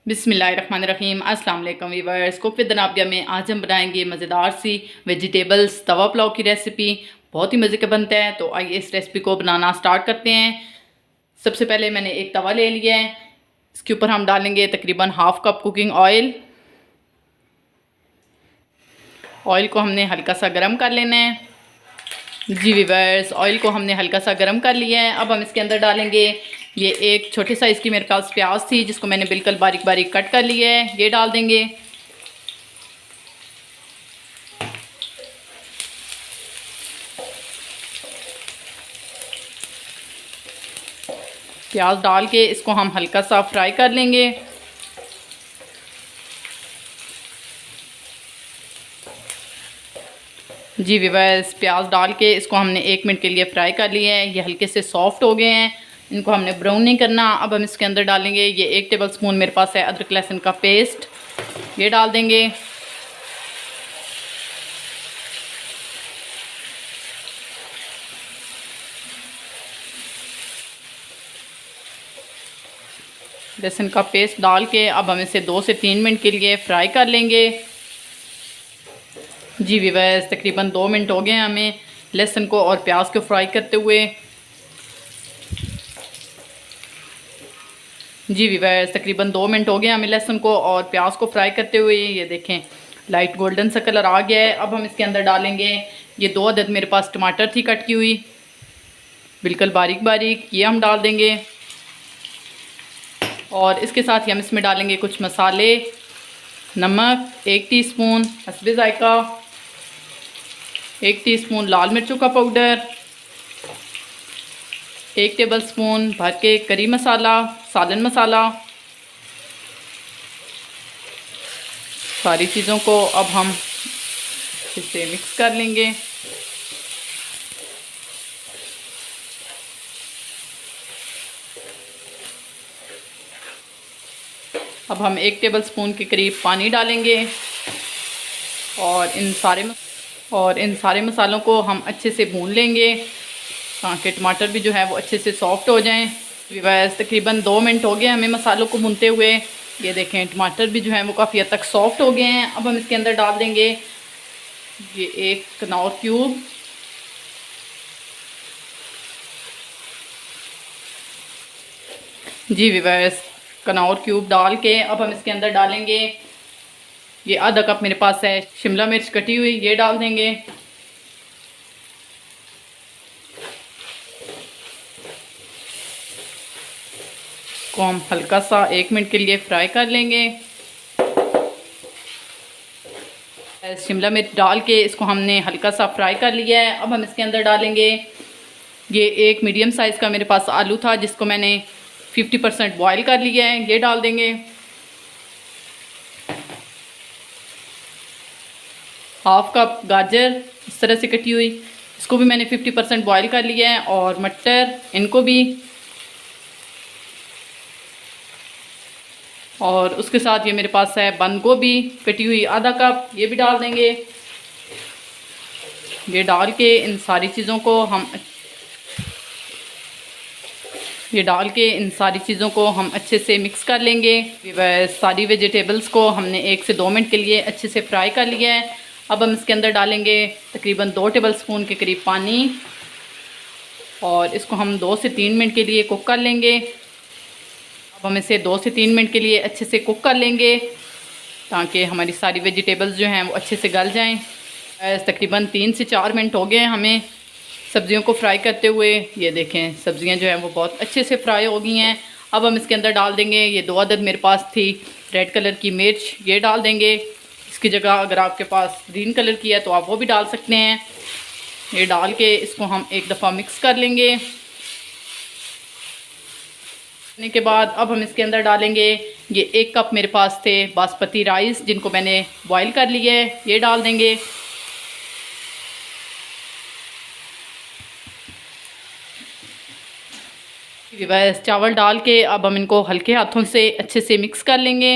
बिस्मिल्लाहिर्रहमानिर्रहीम। अस्सलाम वालेकुम वीवर्स। कुक विद नाबिया में आज हम बनाएंगे मज़ेदार सी वेजिटेबल्स तवा पुलाव की रेसिपी। बहुत ही मज़े का बनता है। तो आइए इस रेसिपी को बनाना स्टार्ट करते हैं। सबसे पहले मैंने एक तवा ले लिया है। इसके ऊपर हम डालेंगे तकरीबन half cup cooking oil. Oil को हमने हल्का सा गर्म कर लेना है। जी वीवर्स, ऑयल को हमने हल्का सा गर्म कर लिया है। अब हम इसके अंदर डालेंगे ये एक छोटे साइज़ की मेरे पास प्याज थी जिसको मैंने बिल्कुल बारीक बारीक कट कर लिया है। ये डाल देंगे। प्याज डाल के इसको हम हल्का सा फ्राई कर लेंगे। जी वीवर्स, प्याज डाल के इसको हमने 1 मिनट के लिए फ्राई कर लिया है। ये हल्के से सॉफ्ट हो गए हैं। इनको हमने ब्राउन नहीं करना। अब हम इसके अंदर डालेंगे ये 1 टेबल स्पून मेरे पास है अदरक लहसुन का पेस्ट। ये डाल देंगे। लहसुन का पेस्ट डाल के अब हम इसे 2 से 3 मिनट के लिए फ्राई कर लेंगे। जी वीवर्स, तकरीबन 2 मिनट हो गए हैं हमें लहसुन को और प्याज को फ्राई करते हुए। जी वीवर्स, तकरीबन 2 मिनट हो गए हमें लहसुन को और प्याज को फ्राई करते हुए। ये देखें लाइट गोल्डन सा कलर आ गया है। अब हम इसके अंदर डालेंगे ये 2 अदद मेरे पास टमाटर थी कट की हुई बिल्कुल बारीक बारीक। ये हम डाल देंगे और इसके साथ ही हम इसमें डालेंगे कुछ मसाले। नमक 1 टीस्पून हस्बे ज़ायका, 1 टीस्पून लाल मिर्चों का पाउडर, 1 टेबल स्पून भर के करी मसाला, सालन मसाला। सारी चीज़ों को अब हम इसे मिक्स कर लेंगे। अब हम 1 टेबल स्पून के करीब पानी डालेंगे और इन सारे मसालों को हम अच्छे से भून लेंगे ताकि टमाटर भी जो है वो अच्छे से सॉफ्ट हो जाएं। बस तकरीबन 2 मिनट हो गए हमें मसालों को भूनते हुए। ये देखें टमाटर भी जो है वो काफ़ी हद तक सॉफ्ट हो गए हैं। अब हम इसके अंदर डाल देंगे ये 1 कनौर क्यूब, जी विवर्स, कनौर क्यूब डाल के अब हम इसके अंदर डालेंगे ये आधा कप मेरे पास है शिमला मिर्च कटी हुई। ये डाल देंगे। को हम हल्का सा 1 मिनट के लिए फ्राई कर लेंगे। शिमला मिर्च डाल के इसको हमने हल्का सा फ्राई कर लिया है। अब हम इसके अंदर डालेंगे ये एक मीडियम साइज़ का मेरे पास आलू था जिसको मैंने 50% बॉयल कर लिया है। ये डाल देंगे। हाफ कप गाजर इस तरह से कटी हुई, इसको भी मैंने 50% बॉयल कर लिया है। और मटर, इनको भी। और उसके साथ ये मेरे पास है बंद गोभी कटी हुई आधा कप। ये भी डाल देंगे। ये डाल के इन सारी चीज़ों को हम अच्छे से मिक्स कर लेंगे। सारी वेजिटेबल्स को हमने 1 से 2 मिनट के लिए अच्छे से फ्राई कर लिया है। अब हम इसके अंदर डालेंगे तकरीबन 2 टेबल स्पून के करीब पानी और इसको हम 2 से 3 मिनट के लिए कुक कर लेंगे। अब हम इसे 2 से 3 मिनट के लिए अच्छे से कुक कर लेंगे ताकि हमारी सारी वेजिटेबल्स जो हैं वो अच्छे से गल जाएं। तकरीबन 3 से 4 मिनट हो गए हमें सब्ज़ियों को फ्राई करते हुए। ये देखें सब्ज़ियां जो हैं वो बहुत अच्छे से फ्राई हो गई हैं। अब हम इसके अंदर डाल देंगे ये 2 अदद मेरे पास थी रेड कलर की मिर्च। ये डाल देंगे। इसकी जगह अगर आपके पास ग्रीन कलर की है तो आप वो भी डाल सकते हैं। ये डाल के इसको हम एक दफ़ा मिक्स कर लेंगे। के बाद अब हम इसके अंदर डालेंगे ये 1 कप मेरे पास थे बासमती राइस जिनको मैंने बॉईल कर लिया है। ये डाल देंगे। बस चावल डाल के अब हम इनको हल्के हाथों से अच्छे से मिक्स कर लेंगे।